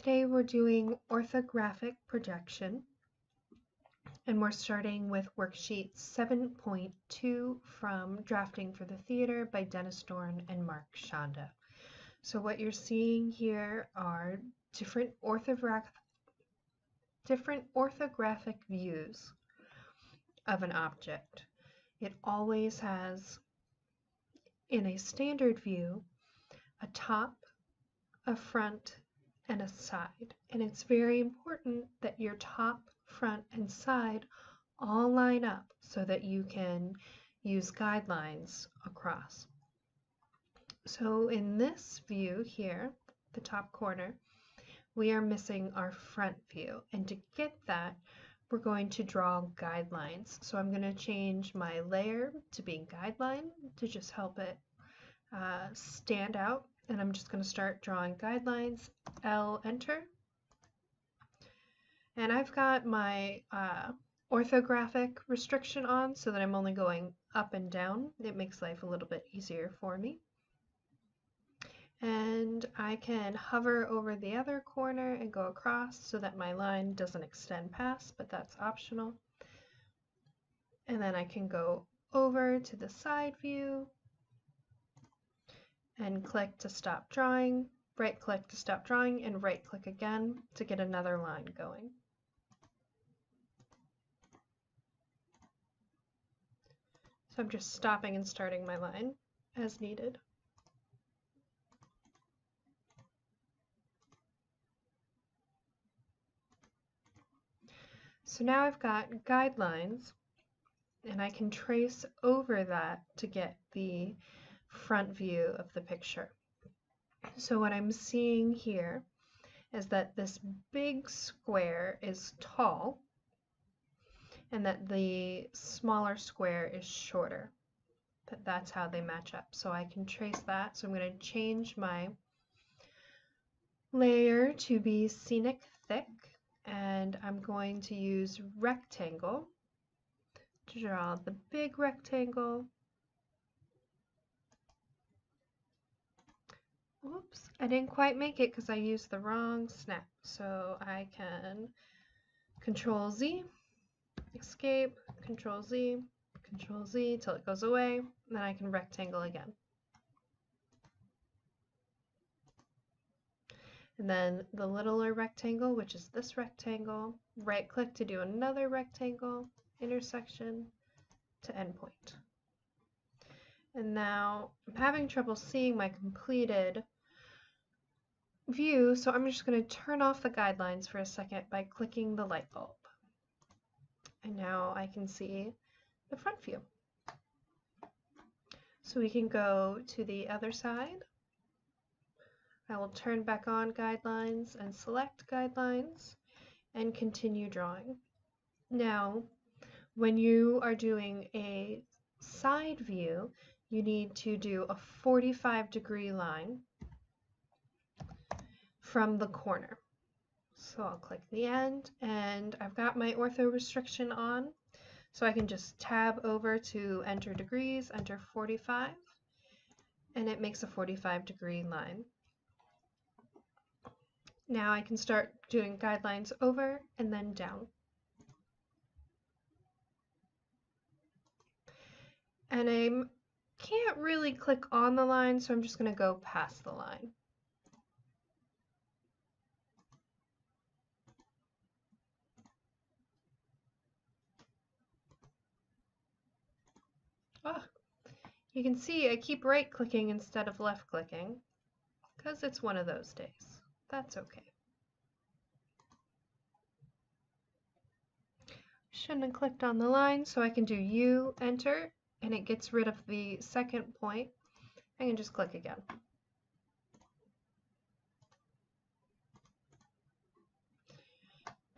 Today we're doing orthographic projection, and we're starting with worksheet 7.2 from Drafting for the Theater by Dennis Dorn and Mark Shonda. So what you're seeing here are different orthographic views of an object. It always has, in a standard view, a top, a front, and a side. And it's very important that your top, front, and side all line up so that you can use guidelines across. So in this view here, the top corner, we are missing our front view. And to get that, we're going to draw guidelines. So I'm going to change my layer to be guideline to just help it stand out. And I'm just going to start drawing guidelines. L, enter. And I've got my orthographic restriction on so that I'm only going up and down. It makes life a little bit easier for me. And I can hover over the other corner and go across so that my line doesn't extend past, but that's optional. And then I can go over to the side view and click to stop drawing, right click to stop drawing, and right click again to get another line going. So I'm just stopping and starting my line as needed. So now I've got guidelines, and I can trace over that to get the front view of the picture. So what I'm seeing here is that this big square is tall and that the smaller square is shorter. That's how they match up. So I can trace that. So I'm going to change my layer to be scenic thick, and I'm going to use rectangle to draw the big rectangle. Oops, I didn't quite make it because I used the wrong snap. So I can Control Z, escape, Control Z, Control Z till it goes away, and then I can rectangle again. And then the littler rectangle, which is this rectangle, right click to do another rectangle, intersection to endpoint. And now I'm having trouble seeing my completed view, so I'm just going to turn off the guidelines for a second by clicking the light bulb. And now I can see the front view. So we can go to the other side. I will turn back on guidelines and select guidelines and continue drawing. Now, when you are doing a side view, you need to do a 45-degree line from the corner. So I'll click the end, and I've got my ortho restriction on, so I can just tab over to enter degrees, enter 45, and it makes a 45-degree line. Now I can start doing guidelines over and then down. And I can't really click on the line, so I'm just going to go past the line. Oh, you can see I keep right clicking instead of left clicking because it's one of those days. That's okay. Shouldn't have clicked on the line, so I can do U, enter, and it gets rid of the second point. I can just click again.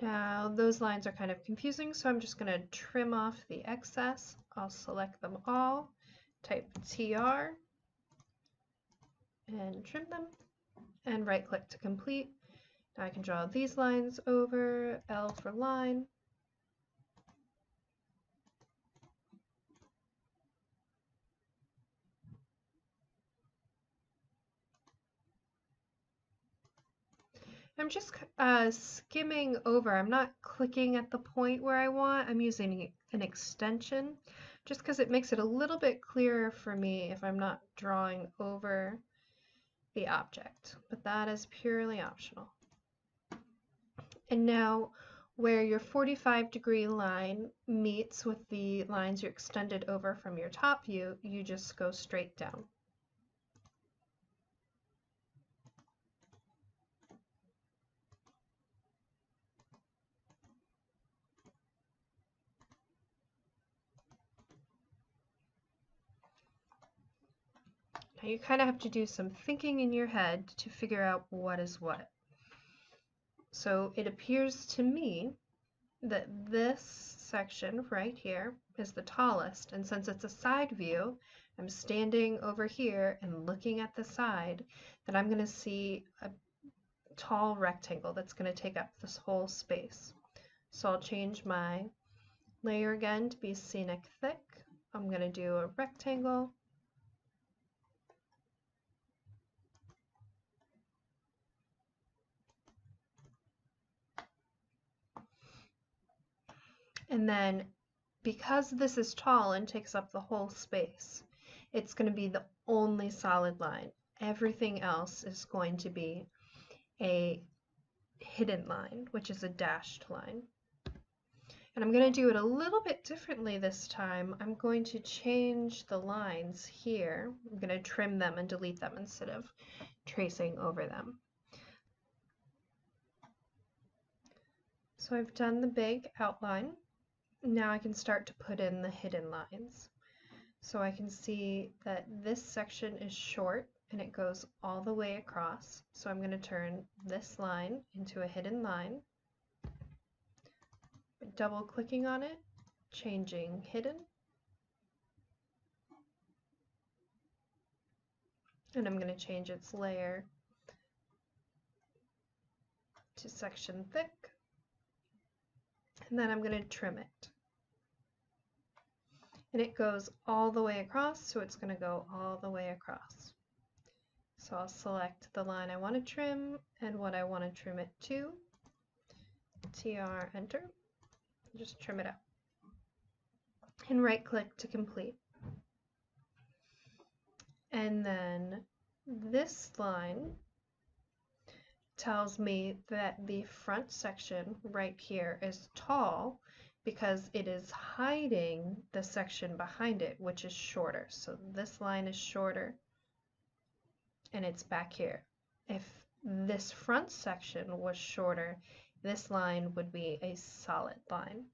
Now those lines are kind of confusing, so I'm just going to trim off the excess. I'll select them all, type TR, and trim them, and right click to complete. Now I can draw these lines over, L for line. I'm just skimming over. I'm not clicking at the point where I want. I'm using an extension just because it makes it a little bit clearer for me if I'm not drawing over the object, but that is purely optional. And now where your 45-degree line meets with the lines you extended over from your top view, you just go straight down. Now you kind of have to do some thinking in your head to figure out what is what. So it appears to me that this section right here is the tallest, and since it's a side view, I'm standing over here and looking at the side, that I'm going to see a tall rectangle that's going to take up this whole space. So I'll change my layer again to be scenic thick. I'm going to do a rectangle. And then because this is tall and takes up the whole space, it's going to be the only solid line. Everything else is going to be a hidden line, which is a dashed line. And I'm going to do it a little bit differently this time. I'm going to change the lines here. I'm going to trim them and delete them instead of tracing over them. So I've done the big outline. Now I can start to put in the hidden lines. So I can see that this section is short and it goes all the way across. So I'm going to turn this line into a hidden line. Double clicking on it, changing hidden. And I'm going to change its layer to section thick. And then I'm going to trim it. And it goes all the way across, so it's going to go all the way across. So I'll select the line I want to trim and what I want to trim it to. TR, enter. Just trim it out. And right click to complete. And then this line tells me that the front section right here is tall because it is hiding the section behind it, which is shorter. So this line is shorter and it's back here. If this front section was shorter, this line would be a solid line.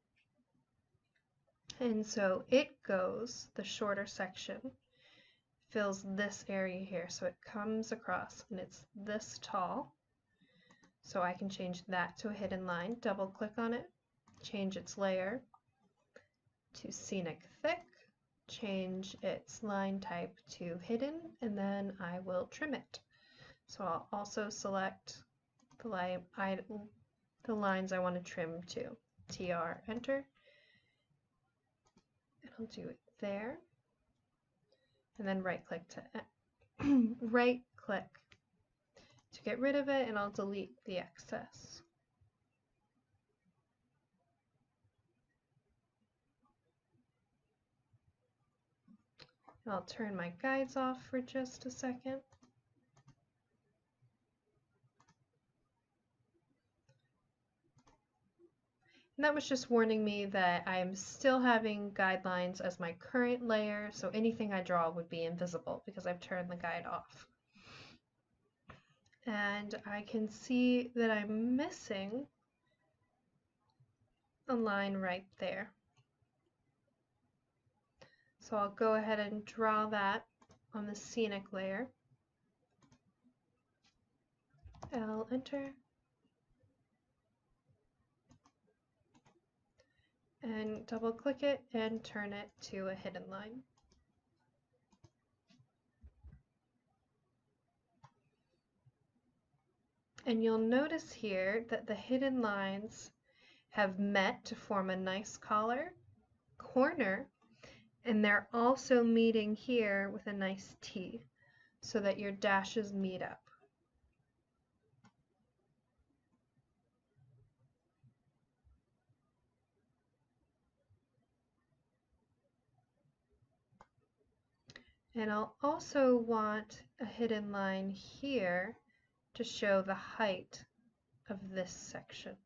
And so it goes, the shorter section fills this area here. So it comes across and it's this tall. So I can change that to a hidden line, double click on it, change its layer to scenic thick, change its line type to hidden, and then I will trim it. So I'll also select the lines I want to trim to. TR, enter, and I'll do it there, and then right click to get rid of it, and I'll delete the excess. And I'll turn my guides off for just a second. And that was just warning me that I'm still having guidelines as my current layer, so anything I draw would be invisible because I've turned the guide off. And I can see that I'm missing a line right there. So I'll go ahead and draw that on the scenic layer. I'll enter. And double click it and turn it to a hidden line. And you'll notice here that the hidden lines have met to form a nice corner, and they're also meeting here with a nice T so that your dashes meet up. And I'll also want a hidden line here to show the height of this section.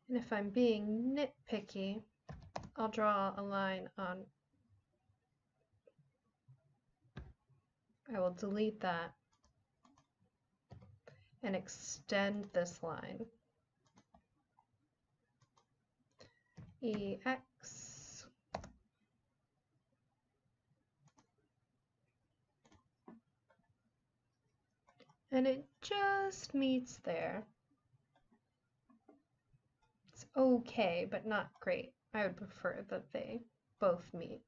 And if I'm being nitpicky, I'll draw a line on, I will delete that and extend this line. EX. And it just meets there. It's okay, but not great. I would prefer that they both meet.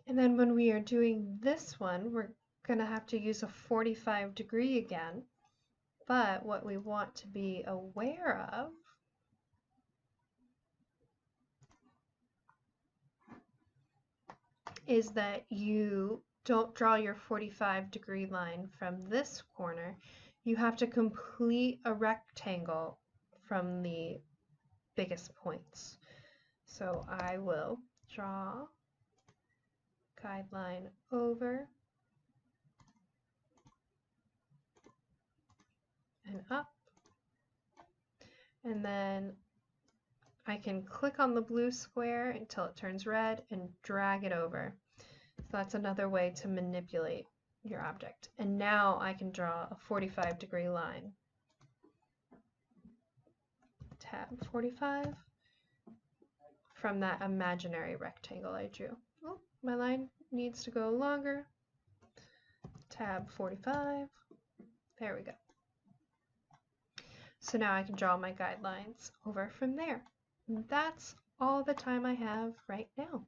And then when we are doing this one, we're going to have to use a 45-degree again. But what we want to be aware of is that you don't draw your 45-degree line from this corner. You have to complete a rectangle from the biggest points. So I will draw guideline over and up, and then I can click on the blue square until it turns red and drag it over. So that's another way to manipulate your object. And now I can draw a 45-degree line. Tab 45 from that imaginary rectangle I drew. Oh, my line needs to go longer. Tab 45. There we go. So now I can draw my guidelines over from there. That's all the time I have right now.